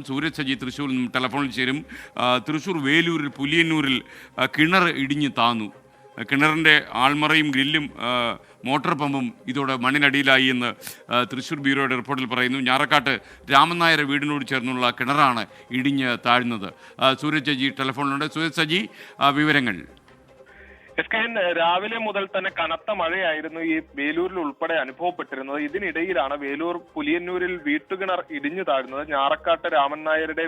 സൂരജ് സജി തൃശ്ശൂരിൽ നിന്നും ടെലഫോണിൽ ചേരും. തൃശ്ശൂർ വേലൂരിൽ പുലിയന്നൂരിൽ കിണർ ഇടിഞ്ഞ് താന്നു. കിണറിൻ്റെ ആൾമറയും ഗ്രില്ലും മോട്ടോർ പമ്പും ഇതോടെ മണ്ണിനടിയിലായി എന്ന് തൃശ്ശൂർ ബ്യൂറോയുടെ റിപ്പോർട്ടിൽ പറയുന്നു. ഞാറക്കാട്ട് രാമൻ നായർ വീടിനോട് ചേർന്നുള്ള കിണറാണ് ഇടിഞ്ഞ് താഴ്ന്നത്. സൂരജ് സജി ടെലഫോണിലുണ്ട്. സൂരജ് സജി, വിവരങ്ങൾ. രാവിലെ മുതൽ തന്നെ കനത്ത മഴയായിരുന്നു ഈ വേലൂരിൽ ഉൾപ്പെടെ അനുഭവപ്പെട്ടിരുന്നത്. ഇതിനിടയിലാണ് വേലൂർ പുലിയന്നൂരിൽ വീട്ടുകിണർ ഇടിഞ്ഞു താഴ്ന്നത്. ഞാറക്കാട്ട് രാമൻ നായരുടെ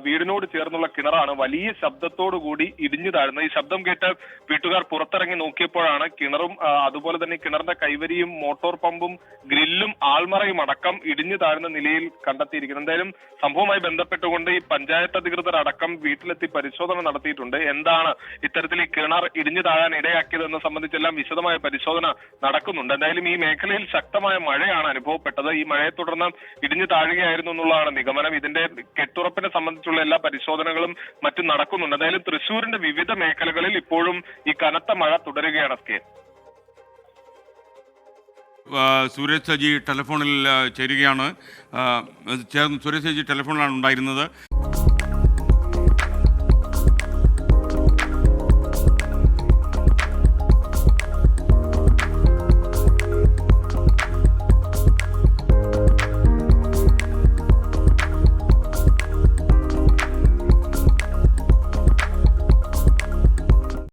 വീടിനോട് ചേർന്നുള്ള കിണറാണ് വലിയ ശബ്ദത്തോടു കൂടി ഇടിഞ്ഞു താഴ്ന്നത്. ഈ ശബ്ദം കേട്ട് വീട്ടുകാർ പുറത്തിറങ്ങി നോക്കിയപ്പോഴാണ് കിണറും അതുപോലെ തന്നെ കിണറിന്റെ കൈവരിയും മോട്ടോർ പമ്പും ഗ്രില്ലും ആൾമറയും അടക്കം ഇടിഞ്ഞു താഴ്ന്ന നിലയിൽ കണ്ടെത്തിയിരിക്കുന്നത്. എന്തായാലും സംഭവവുമായി ബന്ധപ്പെട്ടുകൊണ്ട് ഈ പഞ്ചായത്ത് അധികൃതർ അടക്കം വീട്ടിലെത്തി പരിശോധന നടത്തിയിട്ടുണ്ട്. എന്താണ് ഇത്തരത്തിൽ ഈ കിണർ ഇടിഞ്ഞു താഴാൻ ഇടയാക്കിയതെന്ന് സംബന്ധിച്ചെല്ലാം വിശദമായ പരിശോധന നടക്കുന്നുണ്ട്. എന്തായാലും ഈ മേഖലയിൽ ശക്തമായ മഴയാണ് അനുഭവപ്പെട്ടത്. ഈ മഴയെ തുടർന്ന് ഇടിഞ്ഞു താഴുകയായിരുന്നു എന്നുള്ളതാണ് നിഗമനം. ഇതിന്റെ കെട്ടുറപ്പിനെ സംബന്ധിച്ചുള്ള എല്ലാ പരിശോധനകളും മറ്റും നടക്കുന്നുണ്ട്. എന്തായാലും തൃശ്ശൂരിന്റെ വിവിധ മേഖലകളിൽ ഇപ്പോഴും ഈ കനത്ത മഴ തുടരുകയാണ്. സൂരജ് സജി ടെലഫോണിൽ ചേരുകയാണ്. സൂരജ് സജി ടെലഫോണിലാണ് ഉണ്ടായിരുന്നത്.